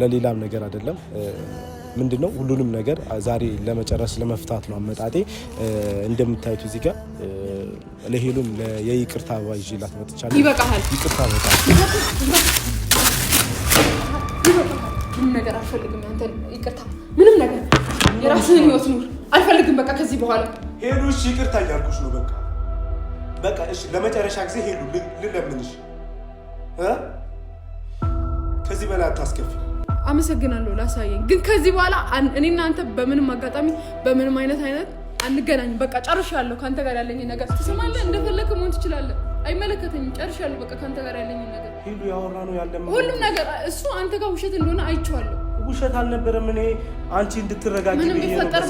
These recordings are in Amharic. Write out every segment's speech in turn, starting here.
ለሌላም ነገር አይደለም ምንድነው ሁሉንም ነገር ዛሬ ለመጨረስ ለመፍታት ነው አመጣጤ እንደምታዩት እዚህ ጋር ለሄሉም የይቅርታ ባይጅላት መጥቻለሁ ይበቃሃል ይቅርታ በቃ ምንም ነገር አልፈልግም አንተ ይቅርታ ምንም ነገር የራስህን ህይወት ኑር አልፈልግም በቃ ከዚህ በኋላ ሄሉ እሺ ይቅርታ እያልኩሽ ነው በቃ እሺ ለመጨረሻ ጊዜ ሄሉ ልለምንሽ ከዚህ በላይ አታስከፊ አመሰግናለሁ ላሳየኝ ግን ከዚህ በኋላ እኔና አንተ በምንም አጋጣሚ በምንም አይነት አንገናኝ በቃ ጨርሻለሁ ካንተ ጋር ያለኝ ነገር ትሰማለህ እንደፈለክ መሆን ትችላለህ አይመለከተኝም ጨርሻለሁ በቃ ካንተ ጋር ያለኝ ነገር ሄሉ ያወራ ነው ያለም ሁሉም ነገር እሱ አንተ ጋር ውሸት እንደሆነ አይቼዋለሁ ውሸት አልነበረም እኔ አንቺ እንድትረጋጊ ምንም ቢፈጠር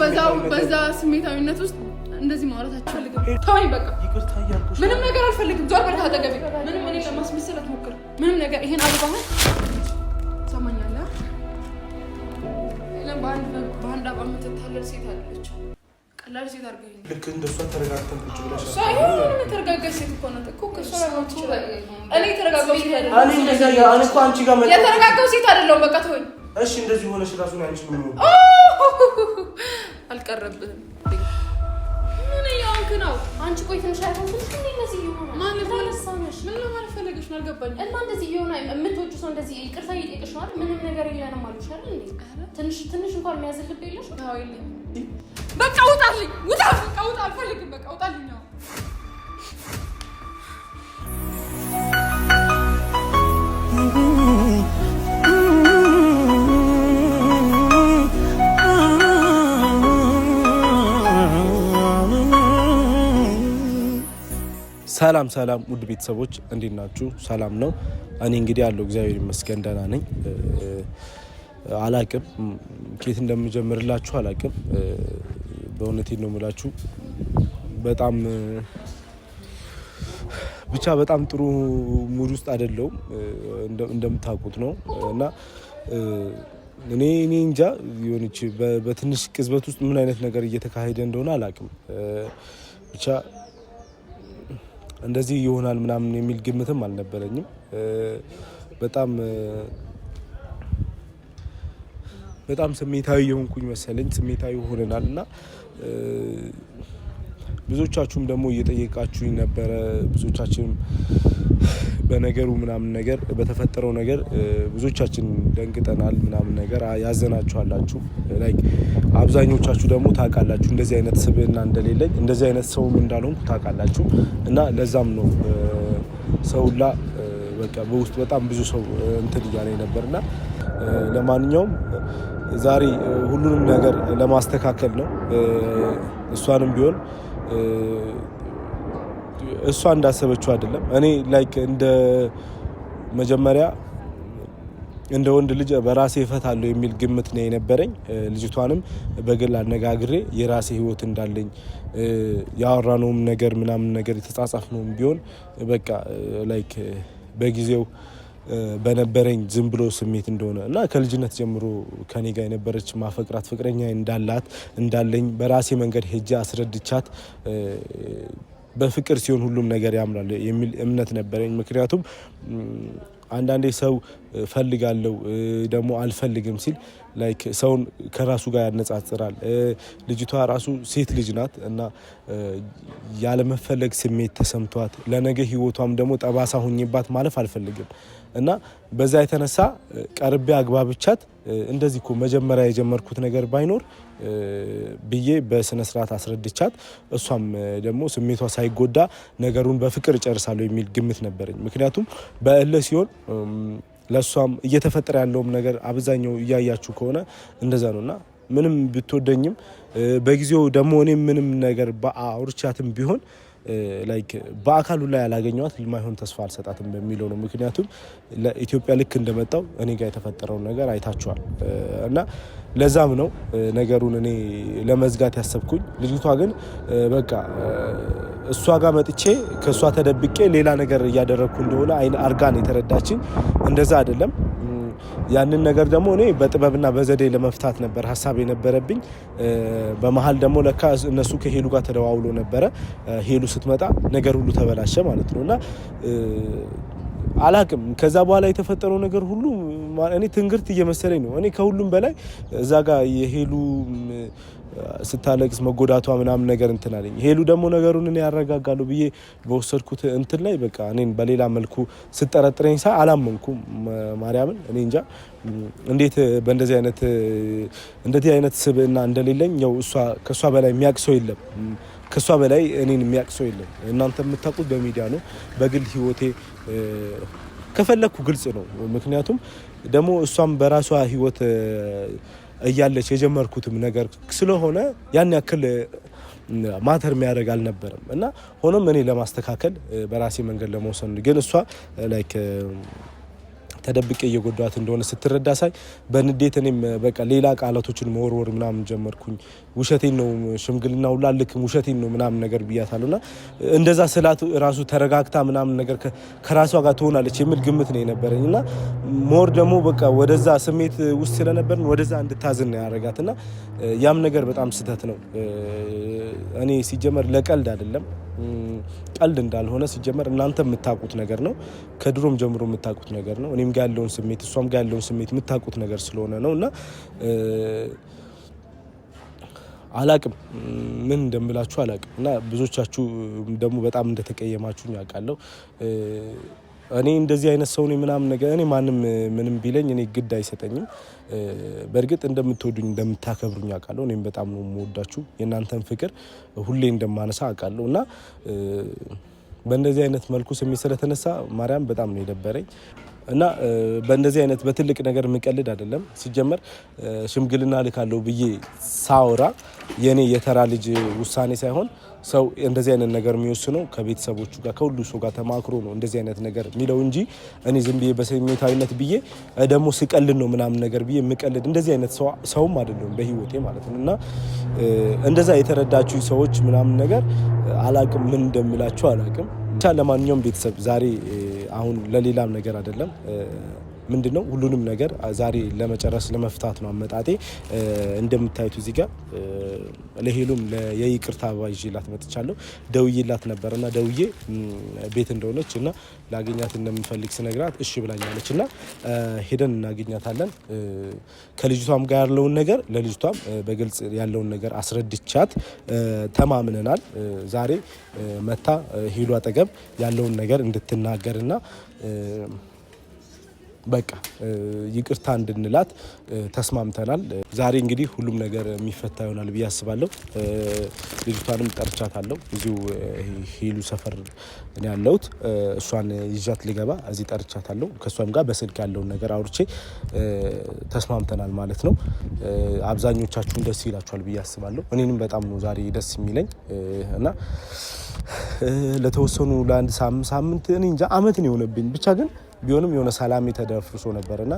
በዛ ስሜታዊነት ውስጥ እንደዚህ ማውራት አትፈልግም ተወኝ በቃ ይቅርታ እያልኩሽ ምንም ነገር አልፈልግም ዞር በል ካጠገቤ ምንም እኔ ለማስመሰል አትሞክር ምንም ነገር ይሄን አልባህ ሰማኛለህ እኔም በአንድ አባም ተታለል ሴት አለች ቀላል ሴት አድርገኝ ልክ እንደሷ ተረጋግተን ቁጭ ብለሽ ሳይሆን ተረጋጋች ሴት እኮ ነው እኮ ከሷ ጋር ትችላል እኔ ተረጋጋው ሴት አይደለም እኔ እንደዛ እኔ እኮ አንቺ ጋር መጣ የተረጋጋው ሴት አይደለም በቃ ተወኝ እሺ እንደዚህ ሆነሽ ራሱ ነው አንቺ ምን ነው አልቀረብህም ምን ያውክ ነው አንቺ ቆይ ትንሽ አይሆንም እንደዚህ ይሆናል ማለት ተነሳነሽ ምን ለማለት ፈለገሽ ነው አልገባኝም እና እንደዚህ ይሆናል የምትወጁ ሰው እንደዚህ ይቅርታ እየጠየቀሽ ነው አይደል ምንም ነገር የለንም አሉሽ አይደል እንዴ ትንሽ እንኳን የሚያዝልብ የለሽ አዎ የለም በቃ ውጣልኝ ውጣ በቃ ውጣ አልፈልግም በቃ ውጣልኝ ነው ሰላም ውድ ቤተሰቦች እንዴት ናችሁ ሰላም ነው እኔ እንግዲህ ያለው እግዚአብሔር ይመስገን ደህና ነኝ አላቅም ከየት እንደምጀምርላችሁ አላቅም በእውነቴ ነው የምላችሁ በጣም ጥሩ ሙድ ውስጥ አይደለም እንደምታውቁት ነው እና እኔ እንጃ ይሆንች በትንሽ ቅዝበት ውስጥ ምን አይነት ነገር እየተካሄደ እንደሆነ አላቅም ብቻ እንደዚህ ይሆናል ምናምን የሚል ግምትም አልነበረኝም በጣም ስሜታዊ የሆንኩኝ መሰለኝ ስሜታዊ ሆነናልና ብዙዎቻችሁም ደግሞ እየጠየቃችሁኝ ነበረ ብዙዎቻችሁም በነገሩ ምናምን ነገር በተፈጠረው ነገር ብዙዎቻችን ደንግጠናል ምናምን ነገር ያዘናችኋላችሁ ላይክ አብዛኞቻችሁ ደግሞ ታውቃላችሁ እንደዚህ አይነት ስብዕና እንደሌለኝ እንደዚህ አይነት ሰውም እንዳልሆንኩ ታውቃላችሁ እና ለዛም ነው ሰውላ በቃ በውስጥ በጣም ብዙ ሰው እንትን እያለኝ ነበርና ለማንኛውም ዛሬ ሁሉንም ነገር ለማስተካከል ነው እሷንም ቢሆን እሷ እንዳሰበችው አይደለም እኔ ላይክ እንደ መጀመሪያ እንደ ወንድ ልጅ በራሴ እፈታለሁ የሚል ግምት ነው የነበረኝ ልጅቷንም በግል አነጋግሬ የራሴ ህይወት እንዳለኝ ያወራነውም ነገር ምናምን ነገር የተጻጻፍነውም ቢሆን በቃ ላይክ በጊዜው በነበረኝ ዝም ብሎ ስሜት እንደሆነ እና ከልጅነት ጀምሮ ከኔ ጋር የነበረች ማፈቅራት ፍቅረኛ እንዳለኝ በራሴ መንገድ ሄጄ አስረድቻት በፍቅር ሲሆን ሁሉም ነገር ያምራል የሚል እምነት ነበረኝ ምክንያቱም አንዳንዴ ሰው ፈልጋለሁ ደግሞ አልፈልግም ሲል ላይክ ሰውን ከራሱ ጋር ያነጻጽራል ልጅቷ ራሱ ሴት ልጅ ናት እና ያለ መፈለግ ስሜት ተሰምቷት ለነገ ህይወቷም ደግሞ ጠባሳ ሆኝባት ማለፍ አልፈልግም እና በዛ የተነሳ ቀርቤ አግባብቻት እንደዚህ እኮ መጀመሪያ የጀመርኩት ነገር ባይኖር ብዬ በስነ ስርዓት አስረድቻት እሷም ደግሞ ስሜቷ ሳይጎዳ ነገሩን በፍቅር ጨርሳለሁ የሚል ግምት ነበረኝ ምክንያቱም በእልህ ሲሆን ለሷም እየተፈጠረ ያለውም ነገር አብዛኛው እያያችሁ ከሆነ እንደዛ ነውና ምንም ብትወደኝም በጊዜው ደግሞ እኔ ምንም ነገር አውርቻትም ቢሆን ላይክ በአካሉ ላይ ያላገኘዋት ለማይሆን ተስፋ አልሰጣትም በሚለው ነው ምክንያቱም ለኢትዮጵያ ልክ እንደመጣው እኔ ጋር የተፈጠረው ነገር አይታችኋል እና ለዛም ነው ነገሩን እኔ ለመዝጋት ያሰብኩኝ ልጅቷ ግን በቃ እሷ ጋር መጥቼ ከሷ ተደብቄ ሌላ ነገር እያደረኩ እንደሆነ አርጋን የተረዳችኝ እንደዛ አይደለም ያንን ነገር ደግሞ እኔ በጥበብና በዘዴ ለመፍታት ነበር ሐሳብ የነበረብኝ በመሃል ደግሞ ለካ እነሱ ከሄሉ ጋር ተደዋውሎ ነበር ሄሉ ስትመጣ ነገር ሁሉ ተበላሸ ማለት ነውና አላቅም ከዛ በኋላ የተፈጠረው ነገር ሁሉ እኔ ትንግርት እየመሰለኝ ነው። እኔ ከሁሉም በላይ እዛ ጋር የሄሉ ስታለቅስ መጎዳቷ ምናምን ነገር እንትን አለኝ። ሄሉ ደግሞ ነገሩን እኔ ያረጋጋሉ ብዬ በወሰድኩት እንትን ላይ በቃ እኔን በሌላ መልኩ ስጠረጥረኝ አላመንኩም። ማርያምን እኔ እንጃ እንዴት በእንደዚህ አይነት ስብዕና እንደሌለኝ ያው ከሷ በላይ የሚያውቅ ሰው የለም። ከሷ በላይ እኔን የሚያውቅ ሰው የለም። እናንተ የምታውቁት በሚዲያ ነው። በግል ህይወቴ ከፈለኩ ግልጽ ነው። ምክንያቱም ደግሞ እሷም በራሷ ህይወት እያለች የጀመርኩትም ነገር ስለሆነ ያን ያክል ማተር የሚያደርግ አልነበረም እና ሆኖም እኔ ለማስተካከል በራሴ መንገድ ለመውሰን ግን እሷ ላይክ ተደብቄ እየጎዳት እንደሆነ ስትረዳ ሳይ በንዴት እኔም በቃ ሌላ ቃላቶችን መወርወር ምናምን ጀመርኩኝ። ውሸቴን ነው ሽምግልና ሁላ ልክም ውሸቴን ነው ምናምን ነገር ብያታለሁና እንደዛ ስላት ራሱ ተረጋግታ ምናምን ነገር ከራሷ ጋር ትሆናለች የሚል ግምት ነው የነበረኝና ሞር ደግሞ በቃ ወደዛ ስሜት ውስጥ ስለነበርን ወደዛ እንድታዝን ነው ያደረጋትና ያም ነገር በጣም ስህተት ነው። እኔ ሲጀመር ለቀልድ አይደለም ቀልድ እንዳልሆነ ሲጀመር እናንተ የምታውቁት ነገር ነው። ከድሮም ጀምሮ የምታውቁት ነገር ነው። እኔም ጋር ያለውን ስሜት እሷም ጋር ያለውን ስሜት የምታውቁት ነገር ስለሆነ ነው እና አላቅም ምን እንደምላችሁ አላቅም እና ብዙዎቻችሁ ደግሞ በጣም እንደተቀየማችሁኝ አውቃለሁ። እኔ እንደዚህ አይነት ሰው ነኝ ምናምን ነገር እኔ ማንም ምንም ቢለኝ እኔ ግድ አይሰጠኝም። በእርግጥ እንደምትወዱኝ እንደምታከብሩኝ አውቃለሁ። እኔም በጣም ነው የምወዳችሁ። የእናንተን ፍቅር ሁሌ እንደማነሳ አውቃለሁ እና በእንደዚህ አይነት መልኩ ስሜት ስለተነሳ ማርያም በጣም ነው የደበረኝ እና በእንደዚህ አይነት በትልቅ ነገር የምቀልድ አይደለም። ሲጀመር ሽምግልና ልካለሁ ብዬ ሳወራ የኔ የተራ ልጅ ውሳኔ ሳይሆን ሰው እንደዚህ አይነት ነገር የሚወስነው ከቤተሰቦቹ ጋር ከሁሉ ሰው ጋር ተማክሮ ነው እንደዚህ አይነት ነገር የሚለው እንጂ እኔ ዝም ብዬ በስሜታዊነት ብዬ ደግሞ ስቀልድ ነው ምናምን ነገር ብዬ የምቀልድ እንደዚህ አይነት ሰውም አይደለም በህይወቴ ማለት ነው እና እንደዛ የተረዳችሁ ሰዎች ምናምን ነገር አላቅም ምን እንደምላችሁ አላቅም። ብቻ ለማንኛውም ቤተሰብ ዛሬ አሁን ለሌላም ነገር አይደለም ምንድነው ሁሉንም ነገር ዛሬ ለመጨረስ ለመፍታት ነው አመጣጤ። እንደምታዩት እዚህ ጋር ለሄሉም የይቅርታ አበባ ይዤላት መጥቻለሁ። ደውዬላት ነበርና ደውዬ ቤት እንደሆነች እና ላገኛት እንደምፈልግ ስነግራት እሺ ብላኛለች እና ሄደን እናገኛታለን። ከልጅቷም ጋር ያለውን ነገር ለልጅቷም በግልጽ ያለውን ነገር አስረድቻት ተማምነናል። ዛሬ መታ ሄሉ አጠገብ ያለውን ነገር እንድትናገርና በቃ ይቅርታ እንድንላት ተስማምተናል። ዛሬ እንግዲህ ሁሉም ነገር የሚፈታ ይሆናል ብዬ አስባለሁ። ልጅቷንም ጠርቻታለሁ። እዚሁ ሄሉ ሰፈር እኔ ያለሁት እሷን ይዣት ልገባ እዚህ ጠርቻታለሁ። ከእሷም ጋር በስልክ ያለውን ነገር አውርቼ ተስማምተናል ማለት ነው። አብዛኞቻችሁን ደስ ይላችኋል ብዬ አስባለሁ። እኔንም በጣም ነው ዛሬ ደስ የሚለኝ እና ለተወሰኑ ለአንድ ሳምንት እኔ እንጃ አመት ነው የሆነብኝ ብቻ ግን ቢሆንም የሆነ ሰላም ተደፍርሶ ነበርና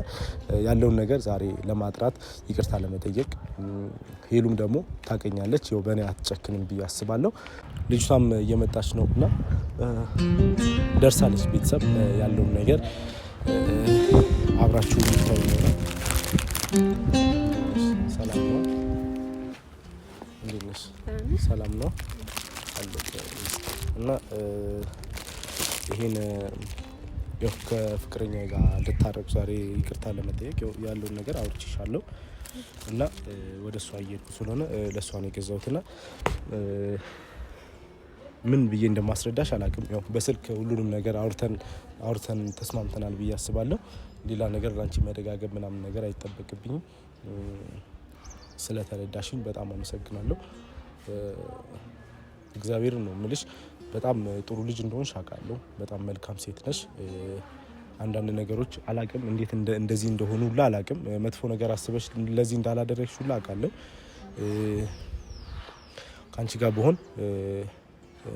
ያለውን ነገር ዛሬ ለማጥራት ይቅርታ ለመጠየቅ ሄሉም ደግሞ ታቀኛለች። ያው በእኔ አትጨክንም ብዬ አስባለሁ። ልጅቷም እየመጣች ነውና ደርሳለች። ቤተሰብ ያለውን ነገር አብራችሁ ታዩ ነው። ሰላም ነው? እንዴት ነሽ? ሰላም ነው እና ይሄን ያው ከፍቅረኛ ጋር ልታረቅ ዛሬ ይቅርታ ለመጠየቅ ያለውን ነገር አውርቼሻለሁ እና ወደ እሷ እየሄድኩ ስለሆነ ለእሷ ነው የገዛሁትና ምን ብዬ እንደማስረዳሽ አላውቅም። ያው በስልክ ሁሉንም ነገር አውርተን ተስማምተናል ብዬ አስባለሁ። ሌላ ነገር ላንቺ መደጋገም ምናምን ነገር አይጠበቅብኝም። ስለተረዳሽኝ በጣም አመሰግናለሁ። እግዚአብሔርን ነው የምልሽ። በጣም ጥሩ ልጅ እንደሆንሽ አውቃለሁ። በጣም መልካም ሴት ነሽ። አንዳንድ ነገሮች አላቅም እንዴት እንደዚህ እንደሆኑ ሁላ አላቅም። መጥፎ ነገር አስበሽ ለዚህ እንዳላደረግሽ ሁላ አውቃለሁ። ከአንቺ ጋር ብሆን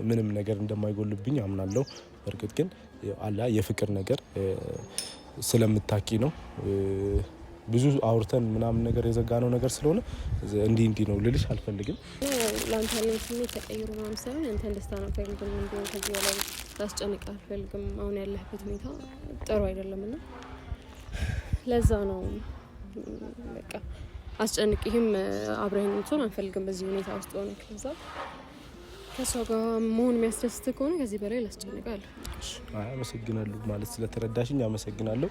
ምንም ነገር እንደማይጎልብኝ አምናለሁ። በእርግጥ ግን አላ የፍቅር ነገር ስለምታቂ ነው ብዙ አውርተን ምናምን ነገር የዘጋነው ነገር ስለሆነ እንዲህ ነው ልልሽ አልፈልግም። ላንተ ያለው ስሜት ተቀይሮ ምናምን ሳይሆን አንተን ደስታ ነው ፈልግም እንዲሆን ከዚህ በላይ ላስጨንቅ አልፈልግም። አሁን ያለህበት ሁኔታ ጥሩ አይደለምና ለዛ ነው በቃ አስጨንቅህም አብረኸኝ እንትን አንፈልግም በዚህ ሁኔታ ውስጥ ሆነ ከሷ ጋር መሆን የሚያስደስት ከሆነ ከዚህ በላይ ላስጨንቅ አልፈልግም። አመሰግናለሁ ማለት ስለተረዳሽኝ አመሰግናለሁ።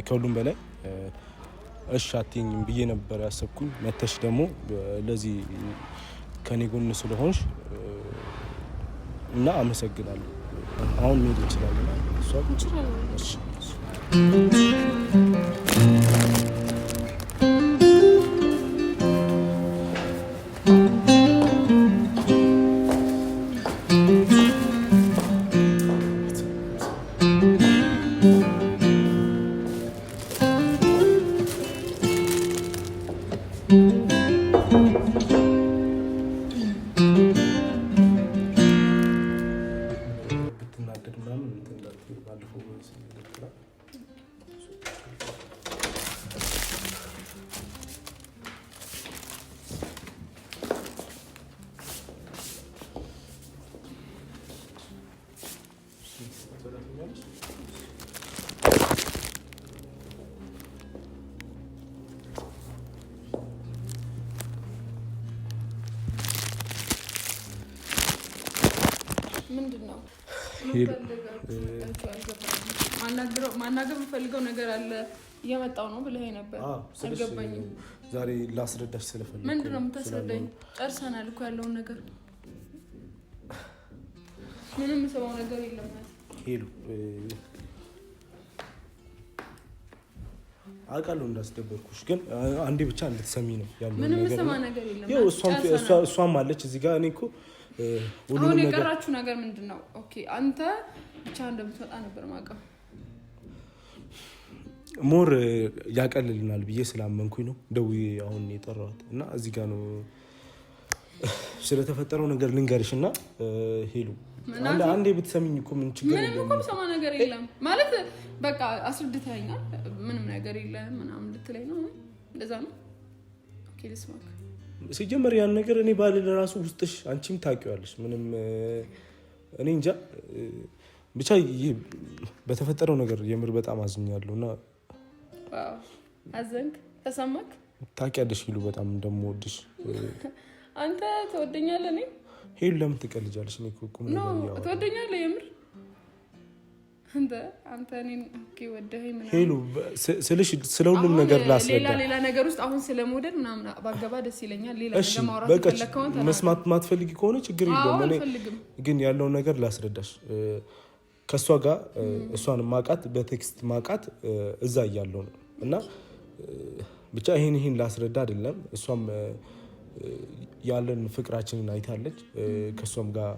ከሁሉም በላይ እሺ አትይኝም ብዬ ነበር ያሰብኩኝ። መተሽ ደግሞ ለዚህ ከኔ ጎን ስለሆንሽ እና አመሰግናለሁ። አሁን መሄድ እንችላለን። እሷ እሺ ምንድነው ማናገር የምፈልገው ነገር አለ እየመጣው ነው ብለህ ነበር። አልገባኝም። ዛሬ ላስረዳሽ ስለፈለኩ። ምንድነው የምታስረዳኝ? ጨርሰናል እኮ ያለውን ነገር። ምንም የምሰማው ነገር የለም። ሄሉ አውቃለሁ እንዳስደበርኩሽ፣ ግን አንዴ ብቻ እንድትሰሚ ነው ያለው ነገር። ምንም የምሰማ ነገር የለም። እሷም አለች እዚህ ጋር። እኔ እኮ አሁን የቀራችሁ ነገር ምንድነው? ኦኬ አንተ ብቻ እንደምትመጣ ነበር ማውቀው። ሞር ያቀልልናል ብዬ ስላመንኩኝ ነው ደውዬ አሁን የጠራሁት እና እዚህ ጋር ነው ስለተፈጠረው ነገር ልንገርሽና ሄሉ አንዴ ብትሰሚኝ እኮ ምን ችግር የለም። ምንም እኮ ሰማ ነገር የለም ማለት በቃ አስረድተኸኛል። ምንም ነገር የለም ምናምን ልትለኝ ነው። እንደዛ ነው። ኦኬ ልስማክ። ሲጀመር ያን ነገር እኔ ባለ ለራሱ ውስጥሽ አንቺም ታውቂዋለሽ። ምንም እኔ እንጃ ብቻ በተፈጠረው ነገር የምር በጣም አዝኛለሁና ዋው አዘንክ ተሰማክ። ታውቂያለሽ ሄሉ በጣም እንደምወድሽ። አንተ ትወደኛለህ? እኔ ሄሉ ለምን ትቀልጃለሽ? እኔ እኮ ቁም ነገር ያው ትወደኛለህ የምር አንተ እኔን ኦኬ ወደኸኝ ምናምን ሄሉ ስልሽ ስለሁሉም ነገር ላስረዳ። ሌላ ነገር ውስጥ አሁን ስለመውደድ ምናምን ባገባ ደስ ይለኛል። ሌላ ነገር ማውራት ፈለከውን መስማት ማትፈልጊ ከሆነ ችግር የለውም። እኔ ግን ያለው ነገር ላስረዳሽ። ከሷ ጋር እሷን ማቃት በቴክስት ማቃት እዛ እያለው ነው እና ብቻ ይሄን ላስረዳ አይደለም። እሷም ያለን ፍቅራችንን አይታለች። ከሷም ጋር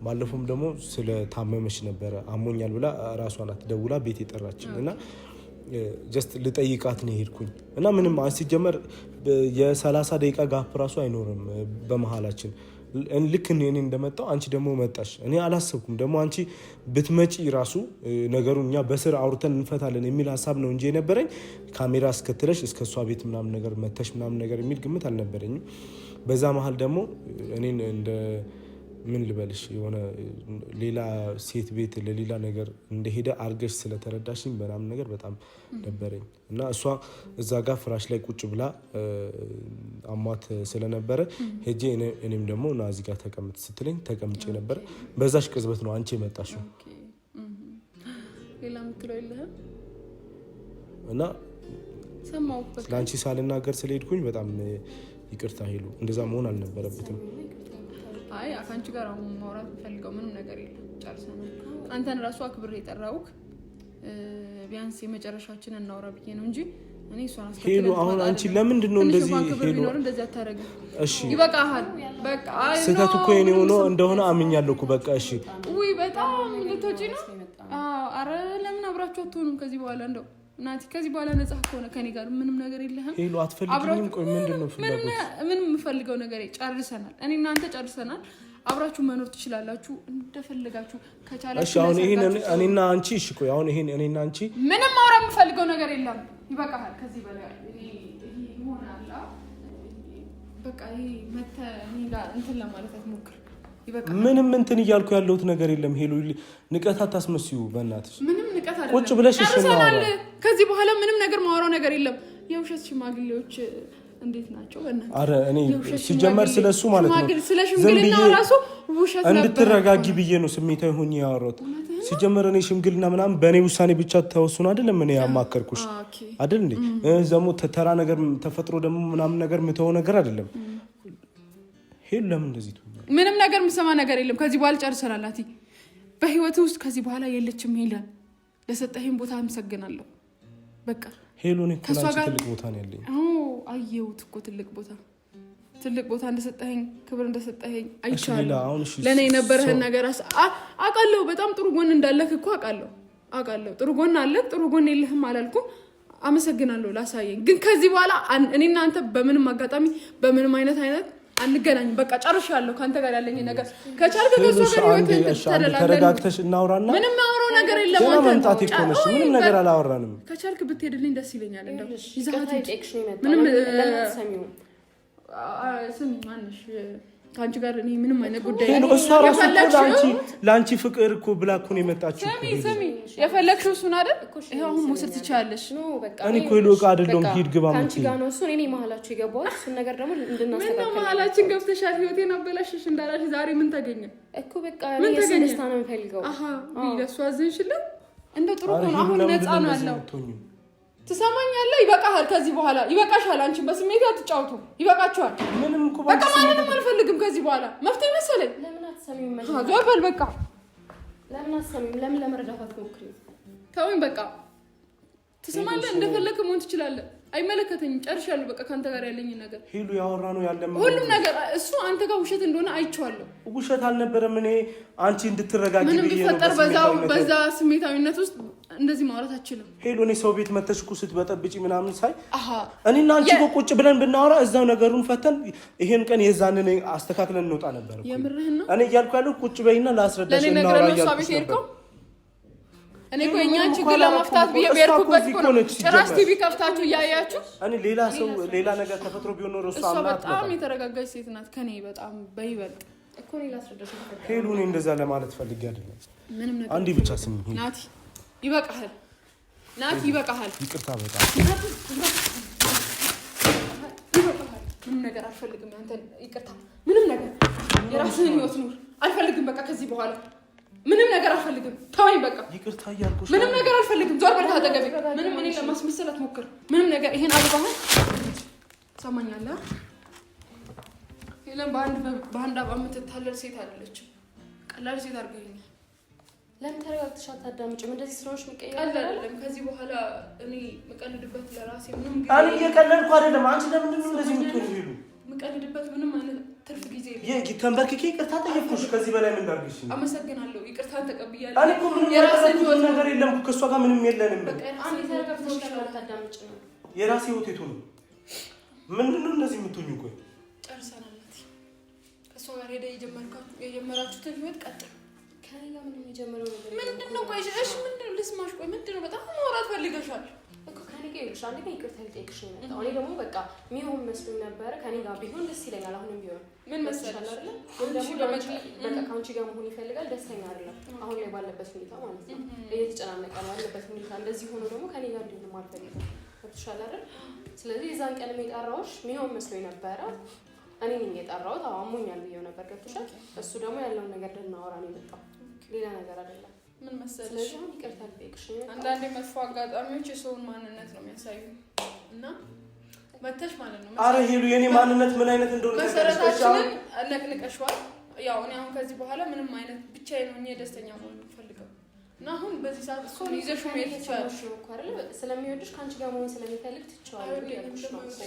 ባለፈውም ደግሞ ስለታመመች ነበረ አሞኛል ብላ ራሷ ናት ደውላ ቤት የጠራችን እና ጀስት ልጠይቃት ነው ሄድኩኝ እና ምንም ሲጀመር የ30 ደቂቃ ጋፕ ራሱ አይኖርም በመሃላችን። ልክ እኔ እንደመጣው አንቺ ደግሞ መጣሽ። እኔ አላሰብኩም ደግሞ አንቺ ብትመጪ ራሱ ነገሩን እኛ በስር አውርተን እንፈታለን የሚል ሀሳብ ነው እንጂ የነበረኝ ካሜራ አስከትለሽ እስከሷ ቤት ምናምን ነገር መተሽ ምናምን ነገር የሚል ግምት አልነበረኝም። በዛ መሀል ደግሞ እኔን እንደ ምን ልበልሽ የሆነ ሌላ ሴት ቤት ለሌላ ነገር እንደሄደ አርገሽ ስለተረዳሽኝ በናም ነገር በጣም ደበረኝ እና እሷ እዛ ጋር ፍራሽ ላይ ቁጭ ብላ አሟት ስለነበረ ሄጄ እኔም ደግሞ ና እዚህ ጋር ተቀምጥ ስትለኝ ተቀምጬ ነበር። በዛሽ ቅጽበት ነው አንቺ የመጣሽው ሌላ ምትለው የለህም እና ሰማሁት። ላንቺ ሳልናገር ስለሄድኩኝ በጣም ይቅርታ ሄሉ። እንደዛ መሆን አልነበረበትም። አይ አካንቺ ጋር አሁን ማውራት ፈልገው ምንም ነገር የለም። ጨርሰናል። አንተን ራሱ አክብሬ የጠራውክ ቢያንስ የመጨረሻችን እናውራ ብዬ ነው እንጂ እኔ እሷን አስከትለኝ ሄሉ አሁን አንቺ ለምንድን ነው እንደዚህ ሄሉ እንደዚህ አታረጋግ? እሺ ይበቃሃል። በቃ አይ ስህተት እኮ የኔ ሆኖ እንደሆነ አምኛለሁ እኮ በቃ እሺ። ውይ በጣም ልትወጪ ነው? አረ ለምን አብራችሁ አትሆኑም ከዚህ በኋላ? እንደው እናቲ ከዚህ በኋላ ነፃ ከሆነ ከኔ ጋር ምንም ነገር የለህም። ሄሉ አትፈልጊኝም? ቆይ ምንድነው ፍላጎት? ምንም የምፈልገው ነገር ጨርሰናል። እኔ እናንተ ጨርሰናል። አብራችሁ መኖር ትችላላችሁ እንደፈለጋችሁ ከቻላችሁ። እሺ አሁን ይሄን እኔና አንቺ እሺ ቆይ አሁን ይሄን እኔና አንቺ ምንም ማውራ የምፈልገው ነገር የለም። ይበቃሃል። ከዚህ በላይ ይሆናል። በቃ ይሄ መተ ኒላ እንትን ለማለት አትሞክር። ይበቃል። ምንም እንትን እያልኩ ያለሁት ነገር የለም ሄሉ። ንቀት አታስመስዩ በእናትሽ። ምንም ንቀት አይደለም። ቁጭ ብለሽ እሺ ነው። ከዚህ በኋላ ምንም ነገር ማውራው ነገር የለም። የውሸት ሽማግሌዎች እንዴት ናቸው በእናትህ? አረ እኔ ሲጀመር ስለሱ ማለት ነው ስለ ሽምግልና ራሱ ውሸት ነበር እንድትረጋጊ ብዬ ነው ስሜታዊ ሆኜ ያወራሁት። ሲጀመር እኔ ሽምግልና ምናምን በእኔ ውሳኔ ብቻ ተወስኖ አይደለም እኔ ያማከርኩሽ አይደል እንዴ? ደግሞ ተራ ነገር ተፈጥሮ ደግሞ ምናምን ነገር ምተው ነገር አይደለም። ሄሉ ለምን እንደዚህ ትሆኛለሽ? ምንም ነገር የምሰማ ነገር የለም። ከዚህ በኋላ ጨርሰናል። አቲ በህይወት ውስጥ ከዚህ በኋላ የለችም። ሄለን ለሰጠኸኝ ቦታ አመሰግናለሁ። በቃ ሄሉ እኔ ከሷ ጋር ትልቅ ቦታ ነው ያለኝ። አየሁት እኮ ትልቅ ቦታ እንደሰጠኸኝ ክብር እንደሰጠኸኝ አይቻለሁ። ለኔ የነበረህን ነገር አውቃለሁ። በጣም ጥሩ ጎን እንዳለህ እኮ አውቃለሁ። ጥሩ ጎን አለህ፣ ጥሩ ጎን የለህም አላልኩም። አመሰግናለሁ ላሳየኝ። ግን ከዚህ በኋላ እኔና አንተ በምንም አጋጣሚ በምንም አይነት አንገናኝም። በቃ ጨርሻለሁ ካንተ ጋር ያለኝ ነገር። ከቻልክ ከሷ ጋር ህይወት ተረጋግተሽ እናውራና ምንም አውራው ነገር የለም። አንተ መምጣት ይኮነሽ ምንም ነገር አላወራንም። ከቻልክ ብትሄድልኝ ደስ ይለኛል። እንደው ይዛት ምንም ለማትሰሚው ስም ማንሽ ካንቺ ጋር እኔ ምንም አይነት ጉዳይ ነው። እሷ ራሱ ላንቺ ፍቅር እኮ ብላ እኮ ነው የመጣችው። ስሚ የፈለግሽው እሱን አይደል? ይሄው አሁን መውሰድ ትችያለሽ። እኔ እኮ ልወቃ አይደለም ሂድ ግባ ማለት ካንቺ ጋር ነው እሱ። እኔ መሀላችሁ የገባው እሱን ነገር ደግሞ እንድናስተካክል ምን መሀላችን ገብተሻል። ህይወቴን አበላሽሽ እንዳላሽ ዛሬ ምን ተገኘ እኮ በቃ እኔ ደስታ ነው የምፈልገው። ለእሱ አዘንሽልን እንደው ጥሩ ነው። አሁን ነፃ ነው ያለው። ትሰማኛለህ? ይበቃሃል። ከዚህ በኋላ ይበቃሻል። አንቺ በስሜት አትጫወቱ። ይበቃችኋል። በቃ ማንንም አልፈልግም ከዚህ በኋላ። መፍትሄ መሰለኝ። ለምን አትሰሚም? ዞር በል በቃ። ለምን አትሰሚም? ለምን ለመረዳት አትሞክሪም? ተወኝ በቃ። ትሰማለህ? እንደፈለክ መሆን ትችላለህ። አይመለከተኝም። ጨርሻለሁ በቃ ካንተ ጋር ያለኝ ነገር። ሄሉ ያወራነው ሁሉም ነገር እሱ አንተ ጋር ውሸት እንደሆነ አይቼዋለሁ። ውሸት አልነበረም። እኔ አንቺ እንድትረጋጊ ምንም ቢፈጠር በዛ ስሜታዊነት ውስጥ እንደዚህ ማውራት አችልም። ሄሉ እኔ ሰው ቤት መተሽ እኮ ስትበጠብጪ ምናምን ሳይ እኔና አንቺ እኮ ቁጭ ብለን ብናወራ እዛው ነገሩን ፈተን ይሄን ቀን የዛንን አስተካክለን እንወጣ ነበር እኮ። የምርህን ነው? እኔ እያልኩ ያለው ቁጭ በይና ላስረዳሽ እና አወራ። እኔ እኮ እኛን ችግር ለመፍታት በየርኩበት ጭራሽ ቲቪ ከፍታችሁ እያያችሁ እኔ ሌላ ሰው ሌላ ነገር ተፈጥሮ ቢሆን ኖሮ እሷ በጣም የተረጋጋች ሴት ናት ከኔ በጣም በይበልጥ እኮ እኔ ላስረዳሽ። ሄሉ እኔ እንደዛ ለማለት ፈልጌ አይደለም። ምንም ነገር አንዴ ብቻ ስሚ ናቲ፣ ይበቃሃል ናቲ፣ ይበቃሃል። ይቅርታ በጣም ምንም ነገር አልፈልግም። አንተ ይቅርታ፣ ምንም ነገር የራስህን ህይወት ኑር። አልፈልግም በቃ ከዚህ በኋላ ምንም ነገር አልፈልግም። ተወኝ በቃ። ይቅርታ እያልኩሽ ምንም ነገር አልፈልግም። ዞር በል ካጠገቤ። ምንም እኔ ለማስመሰል አትሞክር። ምንም ነገር ይሄን አልባህ ሰማኛለህ። ሄለን በአንድ አባ የምትታለል ሴት አይደለችም። ቀላል ሴት አድርገኸኛል። ለምን ተረጋግተሽ አታዳምጪም? እንደዚህ ስለሆንሽ ምቀየር አይደለም። ከዚህ በኋላ እኔ የምቀልድበት ለራሴ ምንም ጊዜ እኔ እየቀለድኩ አይደለም። አንቺ ለምንድን ነው እንደዚህ የምትሆኚው? ሄሉ የምቀልድበት ምንም አይነት ትርፍ ጊዜ ተንበርክኬ ይቅርታ ጠየቅኩሽ። ከዚህ በላይ ምን ላድርግሽ? አመሰግናለሁ። ይቅርታን ተቀብያለሁ። እኔ እኮ ምንም ያደረኩት ነገር የለም። ከእሷ ጋር ምንም የለንም። አንዴ ተረጋግተሽ አታዳምጪ ነው። የራሴ ህይወት የቱ ነው? ምንድን ነው እንደዚህ የምትሆኚው? ቆይ ጨርሰናል። ከእሷ ጋር ሄደ የጀመራችሁትን ህይወት ቀጥል። ከእኔ ጋር ምንም የጀመረው ነገር ምንድን ነው? ቆይ እሺ፣ ምንድን ነው ልስማሽ? ቆይ ምንድን ነው? በጣም ማውራት ፈልገሻል እኮ ከእኔ ጋር ይኸውልሽ፣ አንዴ ጋር ይቅርታ ልጠይቅሽ ነው የመጣው። እኔ ደግሞ በቃ የሚሆን መስሎኝ ነበረ። ከእኔ ጋር ቢሆን ደስ ይለኛል። አሁንም ቢሆን ምን መሰለሽ አይደለ? ግን ደግሞ በቃ ከአንቺ ጋር መሆን ይፈልጋል። ደስተኛ አይደለም አሁን ላይ ባለበት ሁኔታ ማለት ነው። እየተጨናነቀ ባለበት ሁኔታ እንደዚህ ሆኖ ደግሞ ከእኔ ጋር እንዲሆን አልፈልግም። ገብቶሻል አይደል? ስለዚህ የዛን ቀን የጠራሁሽ የሚሆን መስሎኝ ነበረ። እኔ ነኝ የጠራሁት። አሞኛል ብዬው ነበር። ገብቶሻል? እሱ ደግሞ ያለውን ነገር ልናወራ ነው የመጣው፣ ሌላ ነገር አይደለም። ምን መሰለሽ፣ ስለዚህ አሁን ይቅርታ ልጠይቅሽ። አንዳንዴ መጥፎ አጋጣሚዎች የሰውን ማንነት ነው የሚያሳዩ እና መተሽ ማለት ነው። አረ ሄሉ የኔ ማንነት ምን አይነት እንደሆነ መሰረታችንን ነቅንቀሽዋል። ያው እኔ አሁን ከዚህ በኋላ ምንም አይነት ብቻዬን ሆኜ ደስተኛ መሆን ፈልገው እና አሁን በዚህ ሰዓት እሱ ይዘሽ መሄድ ይችላልሽ ነው እኮ አይደል? ስለሚወድሽ ከአንቺ ጋር መሆን ስለሚፈልግ ትችዋለሽ።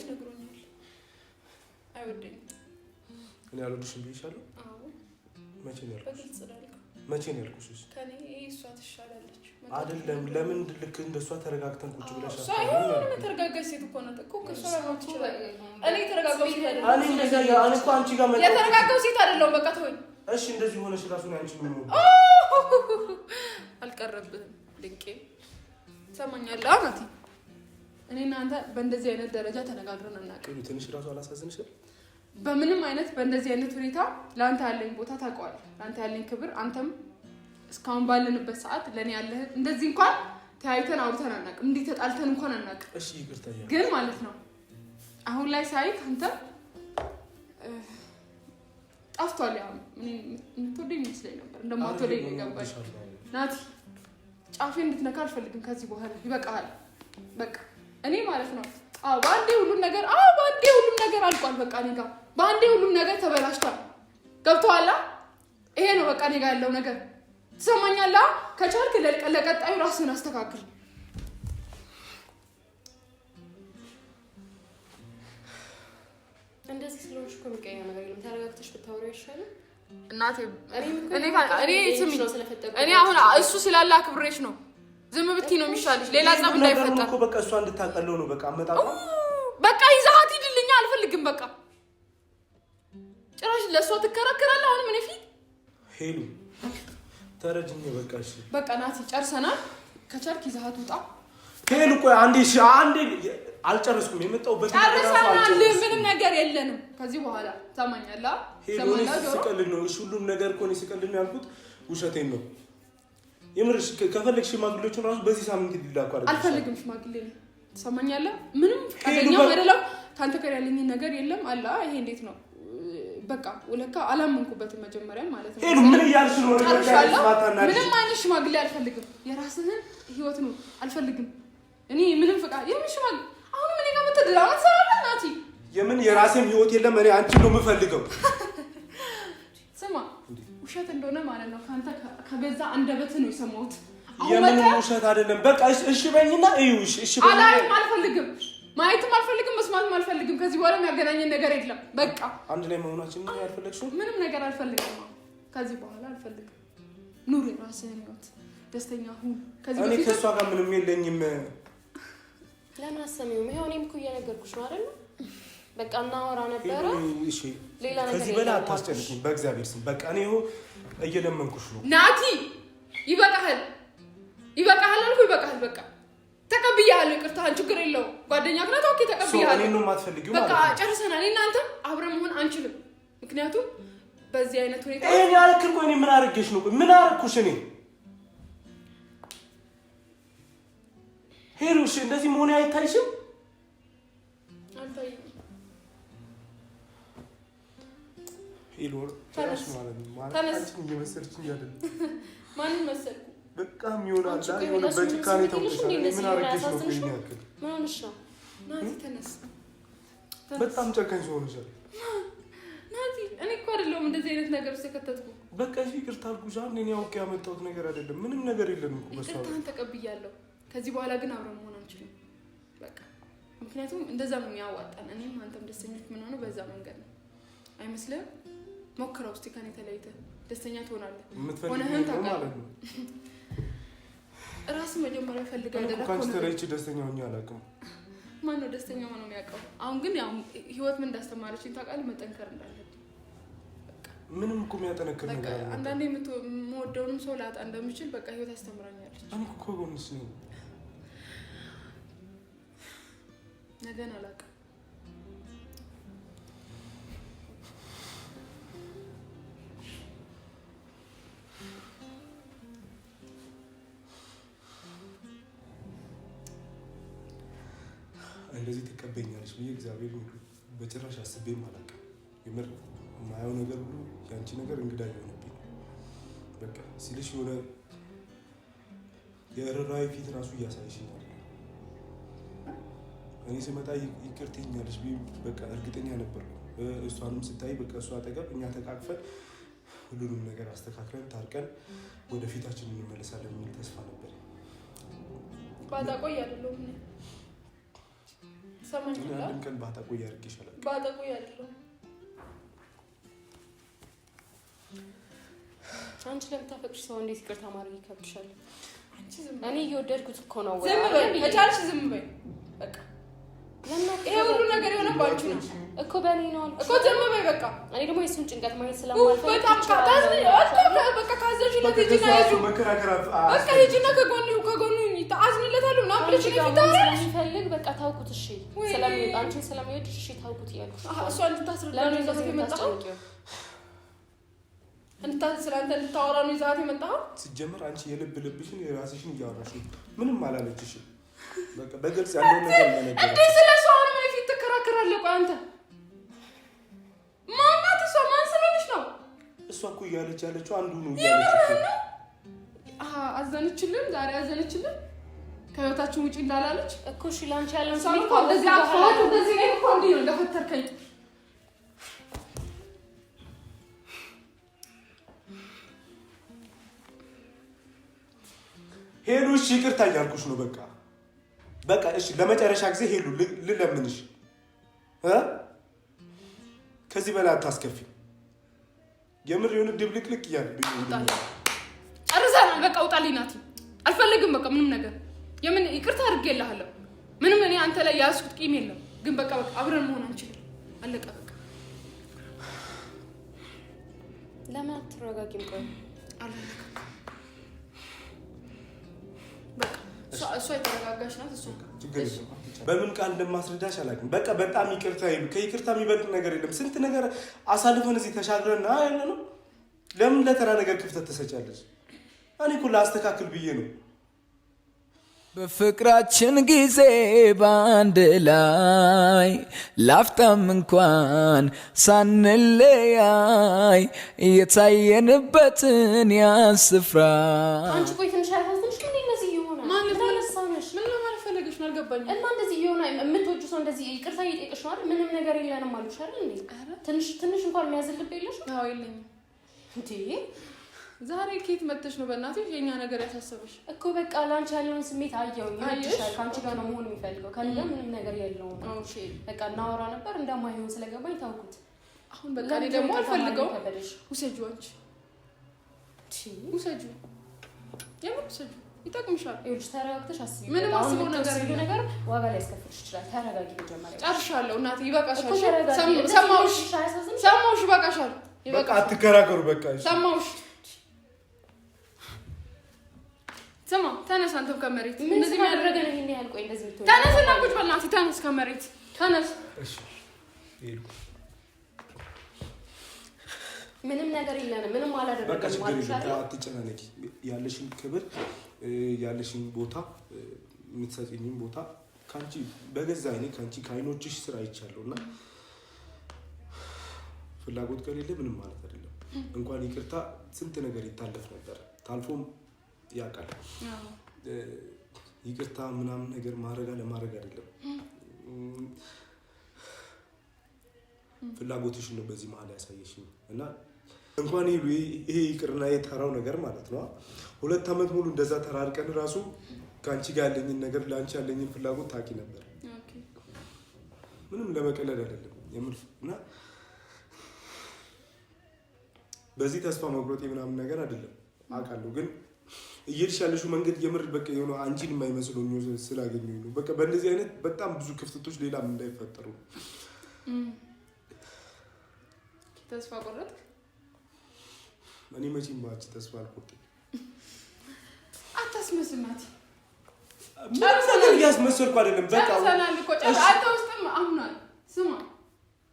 አይወደኝም። እኔ አልወድሽም ብዬሻለሁ። አዎ መቼ ነው ያልኩሽ? በግልጽ ዳልከው። መቼ ነው ያልኩሽ? ከኔ እሷ ትሻላለች አይደለም። ለምን ልክ እንደሷ ተረጋግተን ቁጭ ብለሽ እሷ ይሄን ተረጋጋች ሴት እኮ ናት እኮ። ከሷ ጋር ነው ትችላለች። እኔ ተረጋጋው ሴት አይደለም። እኔ እንደዛ እኔ እኮ አንቺ ጋር መጣ የተረጋጋው ሴት አይደለም። በቃ ተወኝ እሺ። እንደዚህ ሆነሽ ራሱ ነው አንቺ ምን ነው አልቀረብህም። ድንቄ ሰማኛለህ አማቲ። እኔና አንተ በእንደዚህ አይነት ደረጃ ተነጋግረን አናውቅም። ትንሽ ራሱ አላሳዝንሽም? በምንም አይነት በእንደዚህ አይነት ሁኔታ ለአንተ ያለኝ ቦታ ታውቀዋለህ። ለአንተ ያለኝ ክብር፣ አንተም እስካሁን ባለንበት ሰዓት ለኔ ያለህ እንደዚህ እንኳን ተያይተን አውርተን አናውቅም። እንዲህ ተጣልተን እንኳን አናውቅም። እሺ ይቅርታ። ግን ማለት ነው አሁን ላይ ሳይክ አንተ ጠፍቷል። ያ ምን የምትወደኝ ይመስለኝ ነበር እንደማትወደኝ ገባኝ። ናቲ ጫፌ እንድትነካ አልፈልግም ከዚህ በኋላ ይበቃል። በቃ እኔ ማለት ነው በአንዴ ሁሉም ነገር አልቋል። በቃ እኔ ጋር በአንዴ ሁሉም ነገር ተበላሽቷል። ገብቶሃል? ይሄ ነው በቃ እኔ ጋር ያለው ነገር ትሰማኛለህ? ከቻልክ ለቀጣዩ ራስህን አስተካክል። እንደዚህ ስለሆንሽ እኮ የሚቀየር ነገር የለም። ተረጋግተሽ ብታወሪው አይሻልም? እናቴ እኔ አሁን እሱ ስላለ አክብሬሽ ነው ዝም ብትይ ነው የሚሻልሽ። ሌላ ጸብ እንዳይፈጠር እኮ በቃ እሷ እንድታቀለው ነው በቃ አመጣጣ በቃ ይዛት ሂድልኝ አልፈልግም። በቃ ጭራሽ ለሷ ትከራከራለህ አሁን ምን ፊት ሄሉ ተረጅኝ በቃ እሺ በቃ ናቲ ጨርሰናል። ከቻልክ ይዛት ውጣ። ሄሉ ቆይ አንዴ አልጨረስኩም። የመጣሁበት ምንም ነገር የለንም ከዚህ በኋላ ታማኛላ። ስቀልድ ነው እሺ። ሁሉም ነገር እኮ ነው ስቀልድ ነው ያልኩት። ውሸቴን ነው የምርሽ። ከፈለግሽ ሽማግሌዎቹን ራሱ በዚህ ሳምንት ይላኩ አይደል? አልፈልግም ሽማግሌ ትሰማኛለህ? ምንም ፈቃደኛ አይደለም። ካንተ ጋር ያለኝ ነገር የለም አላ። ይሄ እንዴት ነው? በቃ ወለካ አላመንኩበትም መጀመሪያ ማለት ነው። ሄሉ ምን እያልሽ ነው? ምንም አይነት ሽማግሌ አልፈልግም። የራስህን ህይወት ነው አልፈልግም። እኔ ምንም ፈቃድ የምን ሽማግሌ አሁን ምን ጋር መተድራማ ሰራለህ ናቲ? የምን የራሴም ህይወት የለም። እኔ አንቺ ነው የምፈልገው። ስማ ውሸት እንደሆነ ማለት ነው ካንተ ከገዛ አንደበት ነው የሰማሁት። የምን ውሸት አይደለም። በቃ እሺ በይኝና እዩሽ። እሺ በይኝ። አልፈልግም፣ ማየትም አልፈልግም፣ መስማትም አልፈልግም። ከዚህ በኋላ የሚያገናኘን ነገር የለም። በቃ አንድ ላይ መሆናችን ነው ያልፈለግሽው? ምንም ነገር አልፈልግም። ከዚህ በኋላ አልፈልግም። ኑር የራስህን ህይወት፣ ደስተኛ ሁን። ከዚህ በፊት እኔ ከሷ ጋር ምንም የለኝም። ለምን አሰሚውም? ይሄው እኔም እኮ እየነገርኩሽ ነው አይደል? በቃ እናወራ ነበረ። እሺ ሌላ ነገር ከዚህ በላይ አታስጨንቂኝ በእግዚአብሔር ስም። በቃ እኔ ይኸው እየለመንኩሽ ነው። ናቲ ይበቃሃል አልኩ። ይበቃሃል። በቃ ተቀብያለሁ። ይቅርታህን ችግር የለውም። ጓደኛህ ናት። ኦኬ ተቀብያለሁ። እኔ ነው የማትፈልጊው ማለት ነው። በቃ ጨርሰናል። እኔ እናንተ አብረን መሆን አንችልም። ምክንያቱም በዚህ አይነት ሁኔታ እኔ አልክር። ቆይ እኔ ምን አደረግሽ ነው? ምን አደረግኩሽ እኔ? ሄሉሽ እንደዚህ መሆን አይታይሽም? አልታይም። ሄሉ ተነስ ማለት ነው። ማለት እየመሰልሽኝ አይደል? ማንን መሰልኩ? በቃ የሚሆናል የሆነ በጭካኔ ተውቀሻል። ምን አደረግሽ ነው? ቆይ ነው ያክል ምን ሆነሽ ነው? ናቲ ተነስ። በጣም ጨካኝ ሆነሻል ናቲ። እኔ እኮ አይደለሁም እንደዚህ አይነት ነገር ውስጥ የከተትኩ። በቃ እሺ ይቅርታ አልኩሽ። እኔ አውቄ ያመጣሁት ነገር አይደለም። ምንም ነገር የለም እኮ በሷ። ይቅርታህን ተቀብያለሁ። ከዚህ በኋላ ግን አብረን መሆን አንችልም። በቃ ምክንያቱም እንደዛ ነው የሚያዋጣን። እኔም አንተም ደስተኞች ምን ሆነው በዛ መንገድ ነው አይመስልህም? ሞክረው እስቲ ከኔ ተለይተህ ደስተኛ ትሆናለህ። ሆነህም ታውቃለህ። ራስህ መጀመሪያ ፈልገህ አይደለም ካንቺ ተለይቼ ደስተኛ ሆኜ አላውቅም። ማን ነው ደስተኛ ሆኖ የሚያውቀው? አሁን ግን ያው ህይወት ምን እንዳስተማረችኝ ታውቃለህ። መጠንከር እንዳለብኝ ምንም እኮ የሚያጠነክር ነገር አለ። አንዳንዴ የምወደውንም ሰው ላጣ እንደምችል በቃ ህይወት አስተምራኛለች። እኔ እኮ ጎንሽ ነኝ። ነገን አላውቅም። እንደዚህ ትቀበኛለች ብዬ እግዚአብሔር በጭራሽ አስቤም አላውቅም። የምር የማየው ነገር ሁሉ ያንቺ ነገር እንግዳ የሆነብኝ በቃ ሲልሽ የሆነ የርህራሄ ፊት ራሱ እያሳይሽኝ ነው። እኔ ስመጣ ይቅር ትይኛለሽ ብዬ በቃ እርግጠኛ ነበርኩ። እሷንም ስታይ በቃ እሷ አጠገብ እኛ ተቃቅፈን ሁሉንም ነገር አስተካክለን ታርቀን ወደፊታችን እንመለሳለን የሚል ተስፋ ነበር። ባጣቆይ አይደለም እኔ ሰማኝላ። አንድም ቀን ባጣቆይ አድርጌሽ አላውቅም። ባጣቆይ አይደለም። አንቺ ለምታፈቅሽ ሰው እንዴት ይቅርታ ማድረግ ይከብድሻል? እኔ እየወደድኩት እኮ ነው። ዝም በይ ከቻልሽ ዝም በይ በቃ። ይሄ ሁሉ ነገር የሆነባችሁ ነው እኮ በእኔ ነው እኮ። ዝም በይ በቃ። እኔ ደግሞ የሱን ጭንቀት ማየት ስለማልፈልግ በጣም በቃ ካዘሽለት ሂጂና ያዙ በቃ ሂጂና ከጎኑ አዝንለታለሁ እና ብለሽ ስለሚፈልግ በቃ ታውቁት። እሺ ስለሚወጣ አንቺን ስለሚወድ እሺ ታውቁት እያልኩሽ እሷ እንድታስረዳኝ ነው ይዛት የመጣኸው። ስለአንተ እንድታወራ ነው ይዛት የመጣኸው። ሲጀምር አንቺ የልብ ልብሽን የራስሽን እያወራሽ ምንም አላለችሽም። በቃ በግልጽ ያለው ነገር ነው። እንዴ ስለሷ አሁን ምን ፊት ትከራከራለህ? እያለች ያለችው አንዱ ነው እያለች አዘነችልን ዛሬ አዘነችልን ከህይወታችን ውጪ እንዳላለች እኮ እሺ ላንቺ ያለን ስሜት እንደዚህ አፋት እንደዚህ ነው እኮ እንዴ ነው እንደፈተርከኝ ሄሉ እሺ ይቅርታ እያልኩሽ ነው በቃ እሺ ለመጨረሻ ጊዜ ሄሉ ልለምንሽ ከዚህ በላይ አታስከፊ የምር የሆነ ድብልቅልቅ እያለብኝ ጨርሰናል በቃ ውጣልኝ ናቲ አልፈልግም በቃ ምንም ነገር የምን ይቅርታ አድርጌልሃለሁ ምንም እኔ አንተ ላይ ያስኩት ቂም የለም ግን በቃ አብረን መሆን አንችልም አለቀ በቃ ለምን አትረጋጊም ቆይ አለቀ በቃ እሷ የተረጋጋች ናት እሷ በምን ቃል እንደማስረዳሽ አላውቅም በቃ በጣም ይቅርታ ይሉ ከይቅርታ የሚበልጥ ነገር የለም ስንት ነገር አሳልፈን እዚህ ተሻግረና ያለ ነው ለምን ለተራ ነገር ክፍተት ተሰጫለሽ እኔ እኮ ላስተካክል ብዬ ነው በፍቅራችን ጊዜ ባንድ ላይ ላፍታም እንኳን ሳንለያይ የታየንበትን ያን ስፍራ አንቺ ቆይ ትንሽ አይሆንሽ ምን እንደዚህ ይሆናል ማለት ተነሳነሽ ምን ለማለት ፈልገሽ ነው አልገባኝም እና እንደዚህ ይሆናል የምትወጁ ሰው እንደዚህ ይቅርታ እየጠየቀሽ ነው አይደል ምንም ነገር የለንም አሉሽ አይደል እንዴ ትንሽ እንኳን የሚያዝልብ የለሽ አዎ የለኝም እንዴ ዛሬ ኬት መጥተሽ ነው በእናትሽ የኛ ነገር ያሳሰበሽ እኮ በቃ ላንቺ ያለውን ስሜት አየሁኝ ይሻል ካንቺ ጋር ነው መሆን የሚፈልገው ከኔ ምንም ነገር የለውም ኦኬ በቃ እናወራ ነበር እንደማይሆን ስለገባኝ ታውኩት አሁን በቃ እኔ ደግሞ አልፈልገው ውሰጂው አንቺ ውሰጂው የምን ውሰጂው ይጠቅምሻል ይኸውልሽ ተረጋግተሽ አስቢ ምንም አስበው ነገር ዋጋ ላይ ያስከፍልሽ ይችላል ተረጋጊ መጀመሪያ ጨርሻለሁ እናቴ ይበቃሻል ሰማሁሽ ይበቃሻል በቃ አትከራከሩ በቃ ሰማሁሽ ስማ ተነስ አንተም ከመሬት እንደዚህ ማድረግ ነው ይሄን ያህል ቆይ እንደዚህ ምትሆን ተነስና ቁጭ በእናትህ ተነስ ከመሬት ተነስ እሺ ሄሉ ምንም ነገር የለንም ምንም አላደረግንም ማለት ነው አትጨናነቂ ያለሽን ክብር ያለሽን ቦታ የምትሰጪኝን ቦታ ካንቺ በገዛ አይኔ ካንቺ ካይኖችሽ ስራ ይቻለውና ፍላጎት ከሌለ ምንም ማለት አይደለም እንኳን ይቅርታ ስንት ነገር ይታለፍ ነበር ታልፎም ያቃል ይቅርታ ምናምን ነገር ማድረግ አይደለም ፍላጎትሽ ነው በዚህ መሀል ያሳየሽኝ እና እንኳን ይሄ ይቅርና የተራው ነገር ማለት ነው 2 አመት ሙሉ እንደዛ ተራርቀን ራሱ ካንቺ ጋር ያለኝን ነገር ላንቺ ያለኝን ፍላጎት ታቂ ነበር ኦኬ ምንም ለመቀለድ አይደለም የምር እና በዚህ ተስፋ መቁረጥ ምናምን ነገር አይደለም አውቃለሁ ግን እየልሽ ያለሽው መንገድ የምር በቃ የሆነ አንቺን የማይመስሉኝ ስላገኘኝ ነው በቃ በእንደዚህ አይነት በጣም ብዙ ክፍተቶች ሌላም እንዳይፈጠሩ ተስፋ ቆረጥክ እኔ መቼም ባንቺ ተስፋ አልቆርጥም አታስመስልናት ጨርሰናል እያስመሰልኩ አይደለም በቃ ጨርሰናል እኮ አንተ ውስጥም አምናል ስማ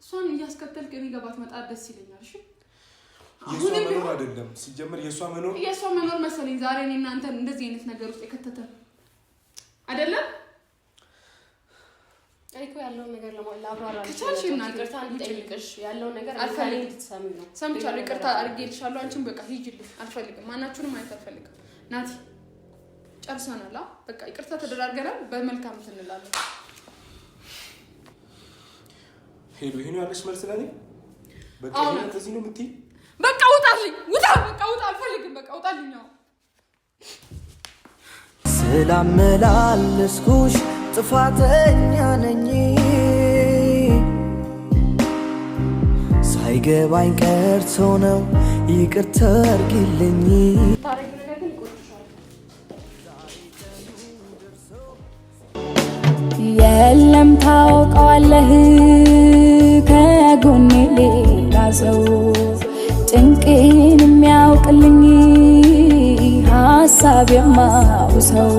እሷን እያስከተልክ እኔ ገባት መጣ ደስ ይለኛል እሺ የሷ መኖር አይደለም ሲጀምር የሷ መኖር መሰለኝ ዛሬ እኔ እናንተ እንደዚህ አይነት ነገር ውስጥ የከተተ አይደለም አይኮ ያለው ነገር ለማብራራ ከቻልሽና ይቅርታ እንጠይቅሽ ያለው ነገር አልፈልግም ትሰሚ ነው ሰምቻለሁ ይቅርታ አድርጌልሻለሁ አንቺም በቃ ሂጂልኝ አልፈልግም ማናችሁንም ማየት አልፈልግም ናቲ ጨርሰናል በቃ ይቅርታ ተደራርገናል በመልካም እንላለን ሄሎ ይሄን ያለሽ መልስ ለኔ በቃ እንደዚህ ነው የምትይ በቃ ውጣልኝ በቃ ውጣ አልፈልግም በቃ ውጣልኝ ነው ስላመላለስኩሽ ጥፋተኛ ነኝ ሳይገባኝ ቀርቶ ነው ይቅርታ አድርጊልኝ የለም ታውቀዋለህ ከጎኔ ሌላ ሰው ጭንቄን የሚያውቅልኝ ሀሳብ የማውሰው